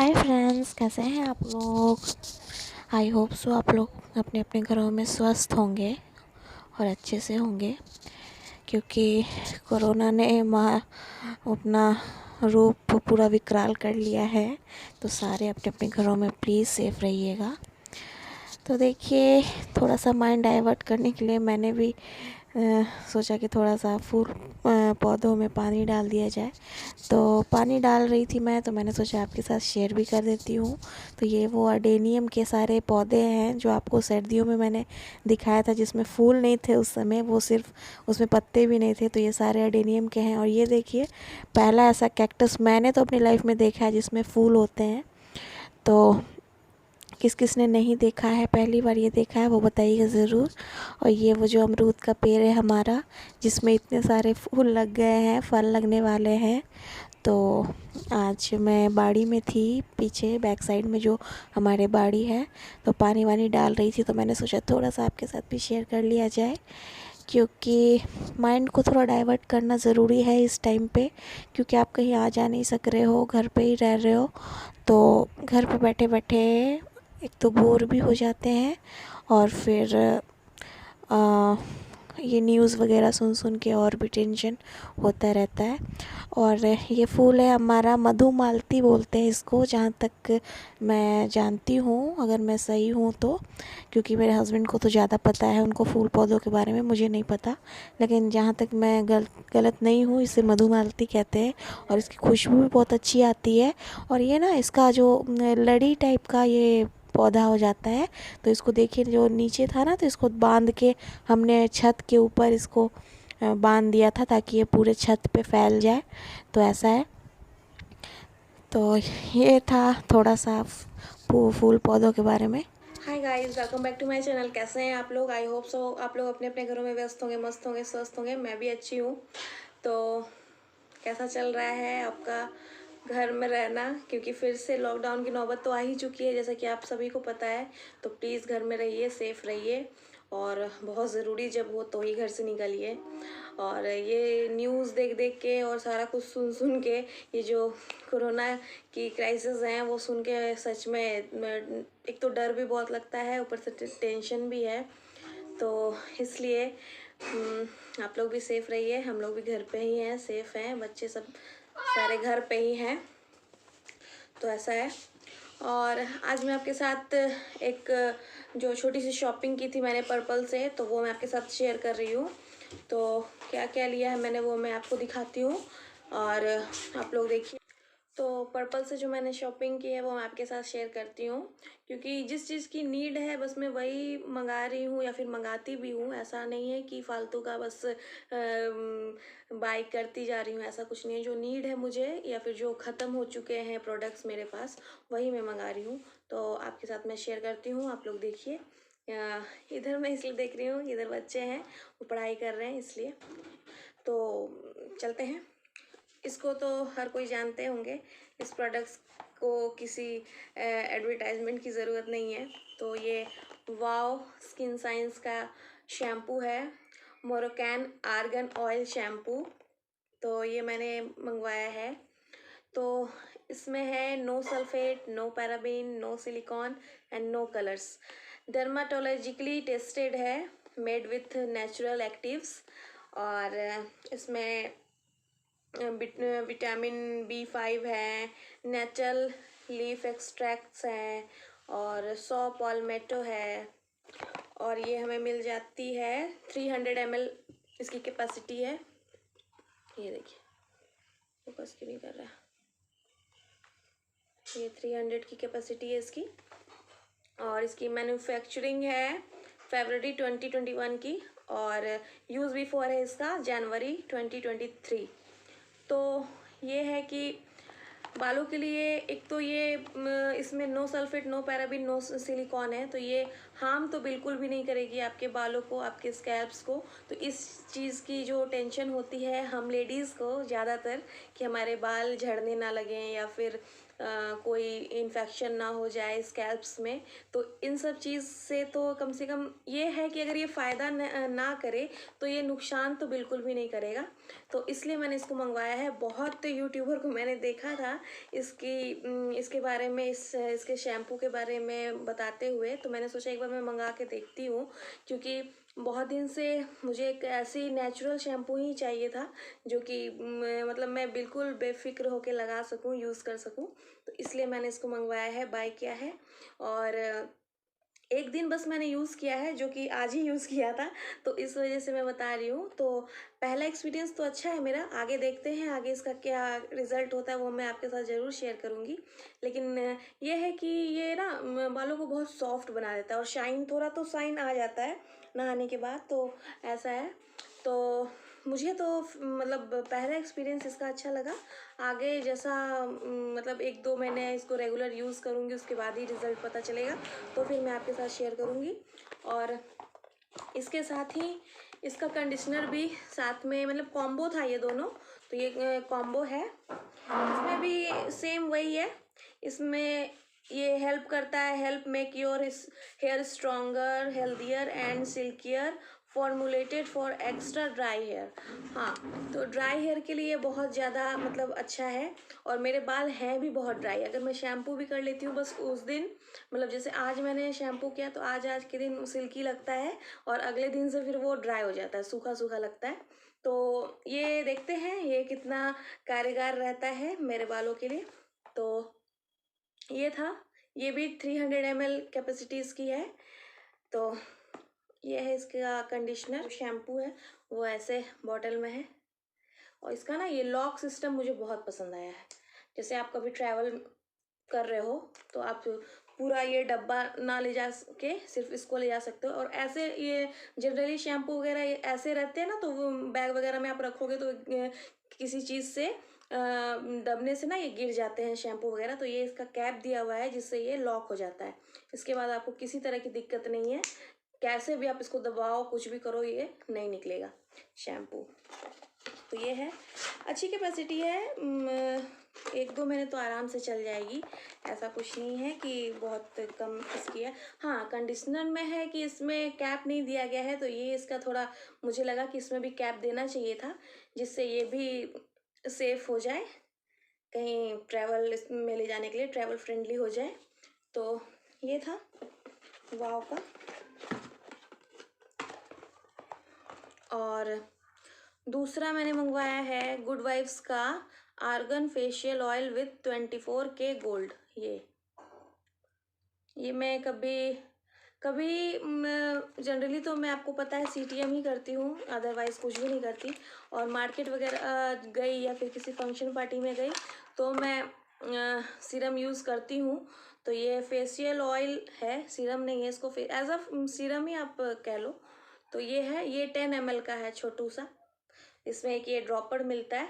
Hi friends, कैसे हैं आप लोग। आई होप सो आप लोग अपने अपने घरों में स्वस्थ होंगे और अच्छे से होंगे, क्योंकि कोरोना ने अपना रूप पूरा विकराल कर लिया है। तो सारे अपने अपने घरों में प्लीज़ सेफ रहिएगा। तो देखिए, थोड़ा सा माइंड डाइवर्ट करने के लिए मैंने भी सोचा कि थोड़ा सा फूल पौधों में पानी डाल दिया जाए। तो पानी डाल रही थी मैं, तो मैंने सोचा आपके साथ शेयर भी कर देती हूँ। तो ये वो अडेनियम के सारे पौधे हैं जो आपको सर्दियों में मैंने दिखाया था, जिसमें फूल नहीं थे उस समय, वो सिर्फ उसमें पत्ते भी नहीं थे। तो ये सारे अडेनियम के हैं। और ये देखिए, पहला ऐसा कैक्टस मैंने तो अपनी लाइफ में देखा है जिसमें फूल होते हैं। तो किस किस ने नहीं देखा है, पहली बार ये देखा है, वो बताइएगा ज़रूर। और ये वो जो अमरूद का पेड़ है हमारा, जिसमें इतने सारे फूल लग गए हैं, फल लगने वाले हैं। तो आज मैं बाड़ी में थी, पीछे बैक साइड में जो हमारे बाड़ी है, तो पानी वानी डाल रही थी। तो मैंने सोचा थोड़ा सा आपके साथ भी शेयर कर लिया जाए, क्योंकि माइंड को थोड़ा डाइवर्ट करना ज़रूरी है इस टाइम पे। क्योंकि आप कहीं आ जा नहीं सक रहे हो, घर पे ही रह रहे हो। तो घर पे बैठे बैठे एक तो बोर भी हो जाते हैं, और फिर ये न्यूज़ वगैरह सुन सुन के और भी टेंशन होता रहता है। और ये फूल है हमारा मधुमालती बोलते हैं इसको, जहाँ तक मैं जानती हूँ, अगर मैं सही हूँ तो। क्योंकि मेरे हस्बैंड को तो ज़्यादा पता है, उनको फूल पौधों के बारे में, मुझे नहीं पता। लेकिन जहाँ तक मैं गलत नहीं हूँ, इसे मधुमालती कहते हैं। और इसकी खुशबू भी बहुत अच्छी आती है। और ये ना, इसका जो लड़ी टाइप का ये पौधा हो जाता है। तो इसको देखिए, जो नीचे था ना, तो इसको बांध के हमने छत के ऊपर इसको बांध दिया था, ताकि ये पूरे छत पे फैल जाए। तो ऐसा है। तो ये था थोड़ा सा फूल पौधों के बारे में। Hi guys, welcome back to my channel. कैसे हैं आप लोग। आई होप सो आप लोग अपने अपने घरों में व्यस्त होंगे, मस्त होंगे, स्वस्थ होंगे। मैं भी अच्छी हूँ। तो कैसा चल रहा है आपका घर में रहना, क्योंकि फिर से लॉकडाउन की नौबत तो आ ही चुकी है, जैसा कि आप सभी को पता है। तो प्लीज़ घर में रहिए, सेफ़ रहिए, और बहुत ज़रूरी जब हो तो ही घर से निकलिए। और ये न्यूज़ देख देख के और सारा कुछ सुन सुन के, ये जो कोरोना की क्राइसिस हैं वो सुन के सच में एक तो डर भी बहुत लगता है, ऊपर से टेंशन भी है। तो इसलिए आप लोग भी सेफ़ रहिए। हम लोग भी घर पे ही हैं, सेफ़ हैं, बच्चे सब सारे घर पे ही हैं। तो ऐसा है। और आज मैं आपके साथ एक जो छोटी सी शॉपिंग की थी मैंने पर्पल से, तो वो मैं आपके साथ शेयर कर रही हूँ। तो क्या क्या लिया है मैंने, वो मैं आपको दिखाती हूँ, और आप लोग देखिए। तो पर्पल से जो मैंने शॉपिंग की है वो मैं आपके साथ शेयर करती हूँ, क्योंकि जिस चीज़ की नीड है बस मैं वही मंगा रही हूँ, या फिर मंगाती भी हूँ। ऐसा नहीं है कि फालतू का बस बाई करती जा रही हूँ, ऐसा कुछ नहीं है। जो नीड है मुझे, या फिर जो ख़त्म हो चुके हैं प्रोडक्ट्स मेरे पास, वही मैं मंगा रही हूँ। तो आपके साथ मैं शेयर करती हूँ, आप लोग देखिए। इधर मैं इसलिए देख रही हूँ, इधर बच्चे हैं, वो पढ़ाई कर रहे हैं, इसलिए। तो चलते हैं। इसको तो हर कोई जानते होंगे, इस प्रोडक्ट्स को किसी एडवर्टाइजमेंट की ज़रूरत नहीं है। तो ये वाओ स्किन साइंस का शैम्पू है, मोरोकैन आर्गन ऑयल शैम्पू। तो ये मैंने मंगवाया है। तो इसमें है no sulphate, no paraben, no silicone and no colours. Dermatologically tested है, मेड विथ नेचुरल एक्टिव्स। और इसमें विटामिन B5 है, नेचुरल लीफ एक्सट्रैक्ट्स हैं, और सौ पॉलमेटो है। और ये हमें मिल जाती है 300 ml, इसकी कैपेसिटी है। ये देखिए, फोकस क्यों नहीं कर रहा। ये 300 की कैपेसिटी है इसकी। और इसकी मैन्युफैक्चरिंग है फरवरी 2021 की, और यूज़ बिफोर है इसका जनवरी 2023। तो ये है कि बालों के लिए एक तो ये इसमें no sulphate, no paraben, no silicone है। तो ये हार्म तो बिल्कुल भी नहीं करेगी आपके बालों को, आपके स्कैल्प्स को। तो इस चीज़ की जो टेंशन होती है हम लेडीज़ को ज़्यादातर, कि हमारे बाल झड़ने ना लगें, या फिर कोई इन्फेक्शन ना हो जाए स्कैल्प्स में। तो इन सब चीज़ से तो कम से कम ये है कि अगर ये फ़ायदा ना करे, तो ये नुकसान तो बिल्कुल भी नहीं करेगा। तो इसलिए मैंने इसको मंगवाया है। बहुत यूट्यूबर को मैंने देखा था इसके बारे में, इसके शैम्पू के बारे में बताते हुए, तो मैंने सोचा एक बार मैं मंगा के देखती हूँ, क्योंकि बहुत दिन से मुझे एक ऐसी नेचुरल शैम्पू ही चाहिए था जो कि मतलब मैं बिल्कुल बेफिक्र होके लगा सकूँ, यूज़ कर सकूँ। तो इसलिए मैंने इसको मंगवाया है, बाय किया है। और एक दिन बस मैंने यूज़ किया है, जो कि आज ही यूज़ किया था, तो इस वजह से मैं बता रही हूँ। तो पहला एक्सपीरियंस तो अच्छा है मेरा, आगे देखते हैं आगे इसका क्या रिज़ल्ट होता है, वो मैं आपके साथ ज़रूर शेयर करूँगी। लेकिन ये है कि ये ना बालों को बहुत सॉफ्ट बना देता है, और शाइन, थोड़ा तो शाइन आ जाता है नहाने के बाद, तो ऐसा है। तो मुझे तो मतलब पहला एक्सपीरियंस इसका अच्छा लगा। आगे जैसा मतलब 1-2 महीने इसको रेगुलर यूज़ करूँगी, उसके बाद ही रिज़ल्ट पता चलेगा, तो फिर मैं आपके साथ शेयर करूँगी। और इसके साथ ही इसका कंडीशनर भी साथ में, मतलब कॉम्बो था ये दोनों, तो ये कॉम्बो है। इसमें भी सेम वही है, इसमें ये हेल्प करता है, help make your hair stronger, healthier and silkier, formulated for extra dry hair. हाँ, तो ड्राई हेयर के लिए बहुत ज़्यादा मतलब अच्छा है। और मेरे बाल हैं भी बहुत ड्राई, अगर मैं शैम्पू भी कर लेती हूँ बस उस दिन, मतलब जैसे आज मैंने शैम्पू किया तो आज के दिन सिल्की लगता है, और अगले दिन से फिर वो ड्राई हो जाता है, सूखा सूखा लगता है। तो ये देखते हैं ये कितना कारगर रहता है मेरे बालों के लिए। तो ये था, ये भी 300 ml कैपेसिटीज़ की है। तो ये है इसका कंडीशनर, शैम्पू है वो ऐसे बॉटल में है। और इसका ना ये लॉक सिस्टम मुझे बहुत पसंद आया है। जैसे आप कभी ट्रैवल कर रहे हो तो आप पूरा ये डब्बा ना ले जा के सिर्फ इसको ले जा सकते हो। और ऐसे ये जनरली शैम्पू वगैरह ये ऐसे रहते हैं ना, तो वो बैग वगैरह में आप रखोगे तो किसी चीज़ से दबने से ना ये गिर जाते हैं शैम्पू वगैरह। तो ये इसका कैप दिया हुआ है जिससे ये लॉक हो जाता है। इसके बाद आपको किसी तरह की दिक्कत नहीं है, कैसे भी आप इसको दबाओ, कुछ भी करो, ये नहीं निकलेगा शैम्पू। तो ये है, अच्छी कैपेसिटी है, 1-2 महीने तो आराम से चल जाएगी, ऐसा कुछ नहीं है कि बहुत कम इसकी है। हाँ, कंडीशनर में है कि इसमें कैप नहीं दिया गया है, तो ये इसका थोड़ा मुझे लगा कि इसमें भी कैप देना चाहिए था, जिससे ये भी सेफ हो जाए, कहीं ट्रैवल में ले जाने के लिए ट्रैवल फ्रेंडली हो जाए। तो ये था वाव का। और दूसरा मैंने मंगवाया है गुड वाइब्स का argan facial oil with 24K gold. ये मैं कभी जनरली तो मैं, आपको पता है, CTM ही करती हूँ, अदरवाइज़ कुछ भी नहीं करती। और मार्केट वगैरह गई या फिर किसी फंक्शन पार्टी में गई तो मैं सीरम यूज़ करती हूँ। तो ये फेशियल ऑयल है, सीरम नहीं है, इसको एज अ सीरम ही आप कह लो। तो ये है, ये 10 ml का है, छोटू सा। इसमें एक ये ड्रॉपर मिलता है,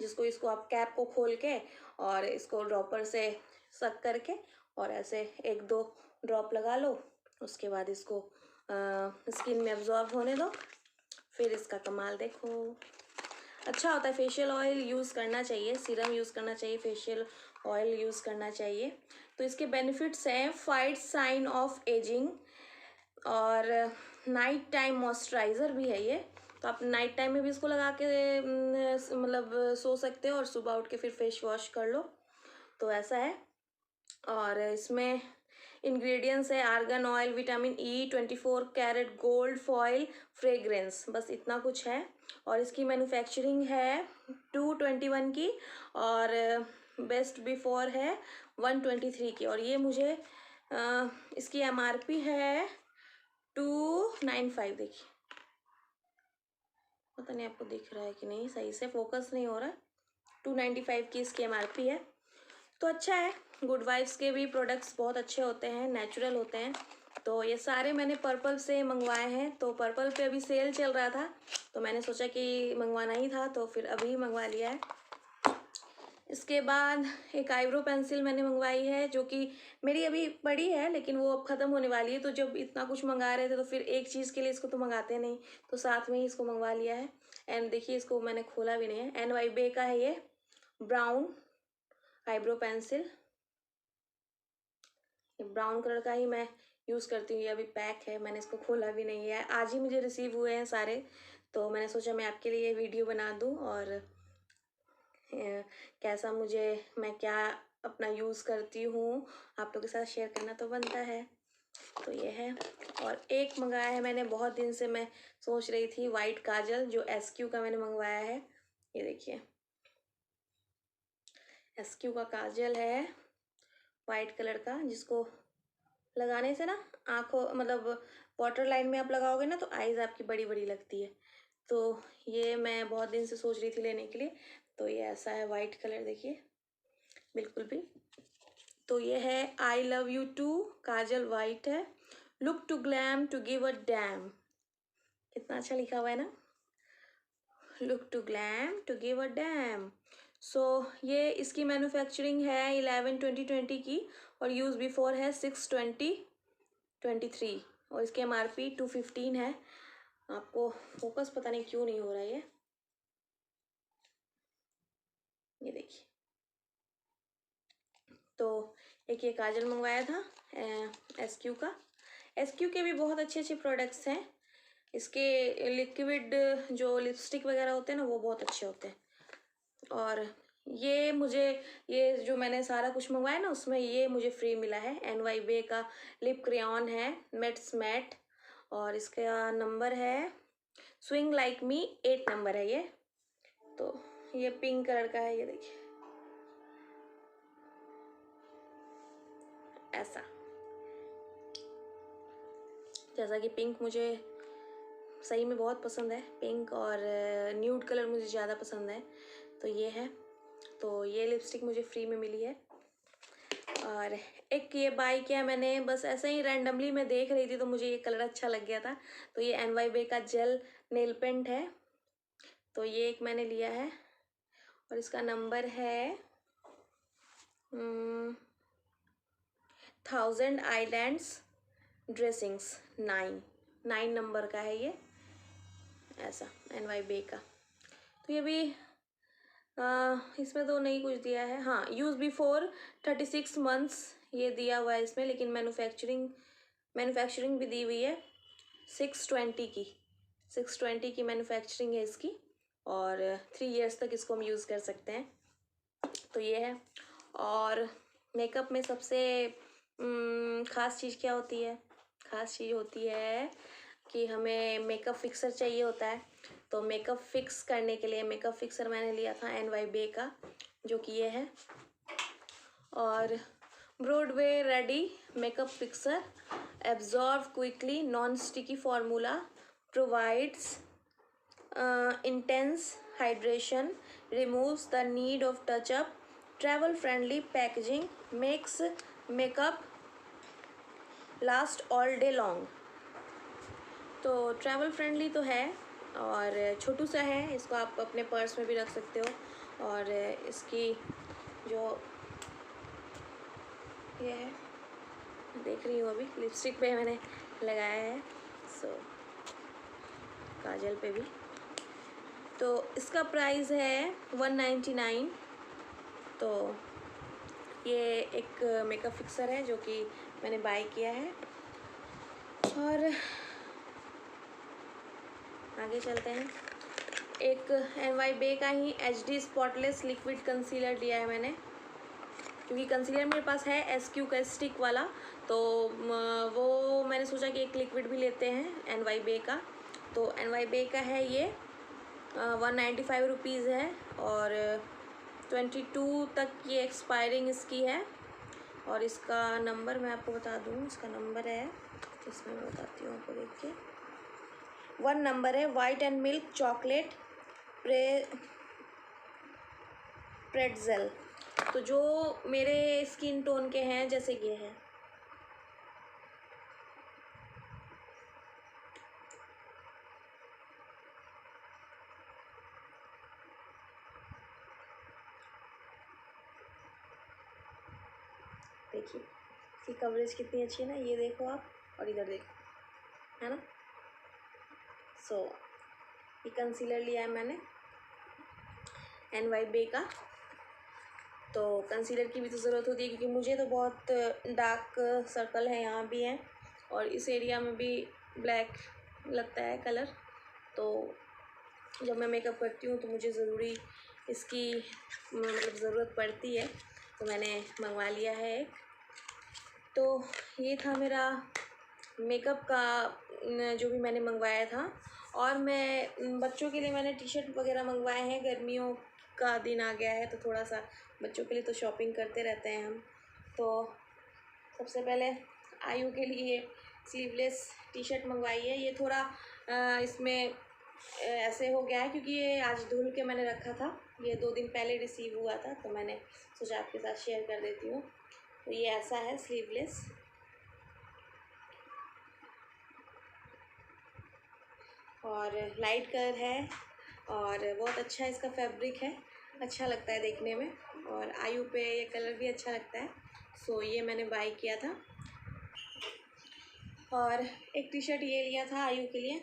इसको आप कैप को खोल के और इसको ड्रॉपर से सक करके और ऐसे 1-2 ड्रॉप लगा लो। उसके बाद इसको स्किन में एब्जॉर्ब होने दो, फिर इसका कमाल देखो। अच्छा होता है, फेशियल ऑयल यूज़ करना चाहिए, सीरम यूज़ करना चाहिए, फेशियल ऑयल यूज़ करना चाहिए। तो इसके बेनिफिट्स हैं, फाइट साइन ऑफ एजिंग, और नाइट टाइम मॉइस्चराइज़र भी है ये। तो आप नाइट टाइम में भी इसको लगा के मतलब सो सकते हो, और सुबह उठ के फिर फेस वॉश कर लो। तो ऐसा है। और इसमें इंग्रेडिएंट्स है argan oil, vitamin E, 24 carat gold foil, fragrance, बस इतना कुछ है। और इसकी मैन्युफैक्चरिंग है 221 की, और बेस्ट बिफोर है 123 की। और ये मुझे इसकी MRP है 295। देखिए, पता नहीं आपको दिख रहा है कि नहीं, सही से फोकस नहीं हो रहा है। 295 की इसकी MRP है। तो अच्छा है, गुड वाइब्स के भी प्रोडक्ट्स बहुत अच्छे होते हैं, नेचुरल होते हैं। तो ये सारे मैंने पर्पल से मंगवाए हैं। तो पर्पल पे अभी सेल चल रहा था, तो मैंने सोचा कि मंगवाना ही था, तो फिर अभी मंगवा लिया है। इसके बाद एक आईब्रो पेंसिल मैंने मंगवाई है, जो कि मेरी अभी पड़ी है, लेकिन वो अब ख़त्म होने वाली है। तो जब इतना कुछ मंगा रहे थे तो फिर एक चीज़ के लिए इसको तो मंगाते नहीं, तो साथ में ही इसको मंगवा लिया है। एंड देखिए, इसको मैंने खोला भी नहीं है। NYBE का है ये brown eyebrow pencil, brown colour का ही मैं यूज़ करती हूँ। ये अभी पैक है, मैंने इसको खोला भी नहीं है, आज ही मुझे रिसीव हुए हैं सारे। तो मैंने सोचा मैं आपके लिए वीडियो बना दूँ और कैसा मैं क्या अपना यूज़ करती हूँ आप लोगों के साथ शेयर करना तो बनता है। तो ये है। और एक मंगाया है मैंने, बहुत दिन से मैं सोच रही थी, वाइट काजल जो SQ का मैंने मंगवाया है। ये देखिए SQ का काजल है वाइट कलर का, जिसको लगाने से ना आँखों मतलब वाटर लाइन में आप लगाओगे ना तो आईज आपकी बड़ी बड़ी लगती है। तो ये मैं बहुत दिन से सोच रही थी लेने के लिए। तो ये ऐसा है वाइट कलर, देखिए बिल्कुल भी। तो ये है I love you too kajal white है, look too glam to give a damn. कितना अच्छा लिखा हुआ है ना, look too glam to give a damn. So ये इसकी मैन्युफैक्चरिंग है 11/20/20 की और यूज़ बिफोर है 6/20/23 और इसके MRP 215 है। आपको फोकस पता नहीं क्यों नहीं हो रहा है ये देखिए। तो एक ये काजल मंगवाया था SQ का। SQ के भी बहुत अच्छे अच्छे प्रोडक्ट्स हैं। इसके लिक्विड जो लिपस्टिक वगैरह होते हैं ना वो बहुत अच्छे होते हैं। और ये जो मैंने सारा कुछ मंगवाया ना उसमें ये मुझे फ्री मिला है। NYBE का लिप क्रेयॉन है मैट्स मैट और इसका नंबर है स्विंग लाइक मी 8 नंबर है ये। तो ये पिंक कलर का है, ये देखिए ऐसा। जैसा कि पिंक मुझे सही में बहुत पसंद है, पिंक और न्यूड कलर मुझे ज़्यादा पसंद है। तो ये है। तो ये लिपस्टिक मुझे फ्री में मिली है। और एक ये बाय किया मैंने बस ऐसे ही रैंडमली, मैं देख रही थी तो मुझे ये कलर अच्छा लग गया था। तो ये NYBE का जेल नेल पेंट है। तो ये एक मैंने लिया है और इसका नंबर है 1000 आइलैंड्स ड्रेसिंग्स 9 नंबर का है ये ऐसा NYBE का। तो ये भी इसमें तो नहीं कुछ दिया है। हाँ, यूज़ बिफोर 36 मंथ्स ये दिया हुआ है इसमें, लेकिन मैन्युफैक्चरिंग भी दी हुई है 620 की मैन्युफैक्चरिंग है इसकी और 3 इयर्स तक इसको हम यूज़ कर सकते हैं। तो ये है। और मेकअप में सबसे ख़ास चीज़ क्या होती है? ख़ास चीज़ होती है कि हमें मेकअप फिक्सर चाहिए होता है। तो मेकअप फिक्स करने के लिए मेकअप फिक्सर मैंने लिया था NYBE का, जो कि ये है। और Broadway ready makeup fixer absorb quickly non sticky formula provides intense hydration, removes the need of touch-up, travel-friendly packaging, makes makeup last all day long। तो ट्रैवल फ्रेंडली तो है और छोटू सा है, इसको आप अपने पर्स में भी रख सकते हो। और इसकी जो ये है देख रही हूँ अभी लिपस्टिक पे मैंने लगाया है, सो काजल पे भी। तो इसका प्राइस है 199। तो ये एक मेकअप फिक्सर है जो कि मैंने बाय किया है। और आगे चलते हैं। एक NYBE का ही HD स्पॉटलेस लिक्विड कंसीलर लिया है मैंने, क्योंकि कंसीलर मेरे पास है SQ का स्टिक वाला। तो वो मैंने सोचा कि एक लिक्विड भी लेते हैं NYBE का। तो NYBE का है ये 195 रुपीज़ है और 22 तक ये एक्सपायरिंग इसकी है। और इसका नंबर मैं आपको बता दूँ, इसका नंबर है, इसमें मैं बताती हूँ आपको, देखिए 1 नंबर है white and milk chocolate pretzel. तो जो मेरे स्किन टोन के हैं जैसे ये है, देखिए इसकी कवरेज कितनी अच्छी है ना, ये देखो आप और इधर देखो, है ना। सो ये कंसीलर लिया है मैंने NYBE का। तो कंसीलर की भी तो ज़रूरत होती है क्योंकि मुझे तो बहुत डार्क सर्कल है, यहाँ भी हैं और इस एरिया में भी ब्लैक लगता है कलर। तो जब मैं मेकअप करती हूँ तो मुझे ज़रूरी इसकी मतलब ज़रूरत पड़ती है, तो मैंने मंगवा लिया है एक। तो ये था मेरा मेकअप का जो भी मैंने मंगवाया था। और मैं बच्चों के लिए मैंने टी शर्ट वगैरह मंगवाए हैं। गर्मियों का दिन आ गया है तो थोड़ा सा बच्चों के लिए तो शॉपिंग करते रहते हैं हम। तो सबसे पहले आयु के लिए स्लीवलेस टी शर्ट मंगवाई है। ये थोड़ा इसमें ऐसे हो गया है क्योंकि ये आज धुल के मैंने रखा था। ये 2 दिन पहले रिसीव हुआ था तो मैंने सोचा आपके साथ शेयर कर देती हूँ। तो ये ऐसा है स्लीवलेस, और लाइट कलर है और बहुत अच्छा इसका फैब्रिक है, अच्छा लगता है देखने में। और आयु पे ये कलर भी अच्छा लगता है, सो ये मैंने बाई किया था। और एक टी शर्ट ये लिया था आयु के लिए,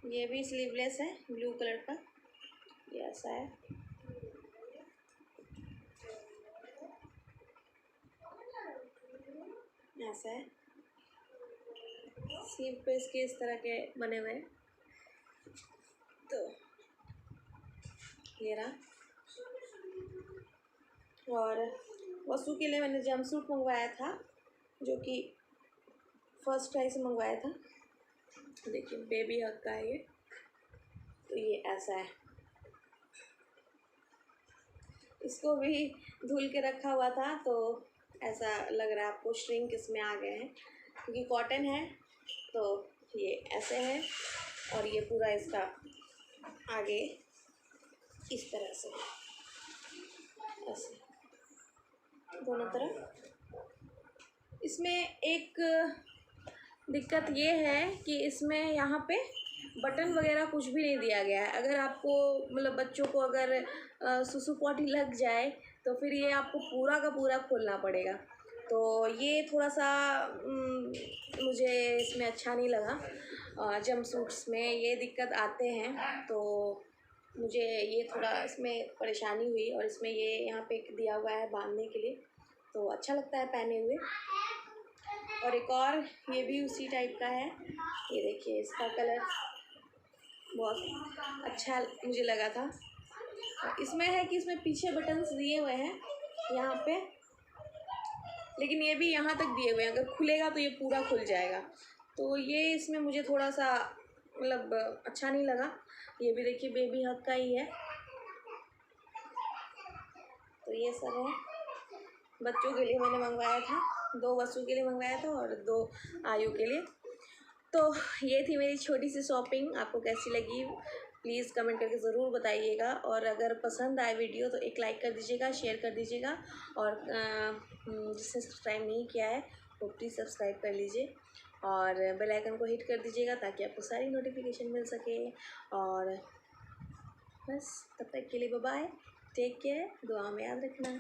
ये भी स्लीवलेस है, ब्लू कलर का। ये ऐसा है, ऐसा है। स्लीव पे इसके इस तरह के बने हुए हैं। तो ये रहा। और वसु के लिए मैंने जंपसूट मंगवाया था, जो कि फर्स्ट ट्राई से मंगवाया था। देखिए बेबी हग का है ये। तो ये ऐसा है, इसको भी धुल के रखा हुआ था तो ऐसा लग रहा है आपको श्रिंक इसमें आ गए हैं क्योंकि कॉटन है। तो ये ऐसे है और ये पूरा इसका आगे इस तरह से, ऐसे दोनों तरफ। इसमें एक दिक्कत ये है कि इसमें यहाँ पे बटन वगैरह कुछ भी नहीं दिया गया है। अगर आपको मतलब बच्चों को अगर सुसु पॉटी लग जाए तो फिर ये आपको पूरा का पूरा खोलना पड़ेगा। तो ये थोड़ा सा मुझे इसमें अच्छा नहीं लगा। जंपसूट्स में ये दिक्कत आते हैं तो मुझे ये थोड़ा इसमें परेशानी हुई। और इसमें ये यहाँ पे दिया हुआ है बांधने के लिए, तो अच्छा लगता है पहने हुए। और एक और ये भी उसी टाइप का है, ये देखिए इसका कलर बहुत अच्छा मुझे लगा था। इसमें है कि इसमें पीछे बटन्स दिए हुए हैं यहाँ पे, लेकिन ये भी यहाँ तक दिए हुए हैं, अगर खुलेगा तो ये पूरा खुल जाएगा। तो ये इसमें मुझे थोड़ा सा मतलब अच्छा नहीं लगा। ये भी देखिए बेबी हग का ही है। तो ये सब है, बच्चों के लिए मैंने मंगवाया था, 2 वसु के लिए मंगवाया था और 2 आयु के लिए। तो ये थी मेरी छोटी सी शॉपिंग। आपको कैसी लगी प्लीज़ कमेंट करके ज़रूर बताइएगा। और अगर पसंद आए वीडियो तो एक लाइक कर दीजिएगा, शेयर कर दीजिएगा। और जिसने सब्सक्राइब नहीं किया है वो प्लीज़ सब्सक्राइब कर लीजिए और बेल आइकन को हिट कर दीजिएगा ताकि आपको सारी नोटिफिकेशन मिल सके। और बस तब तक के लिए बाय बाय, टेक केयर, दुआ में याद रखना।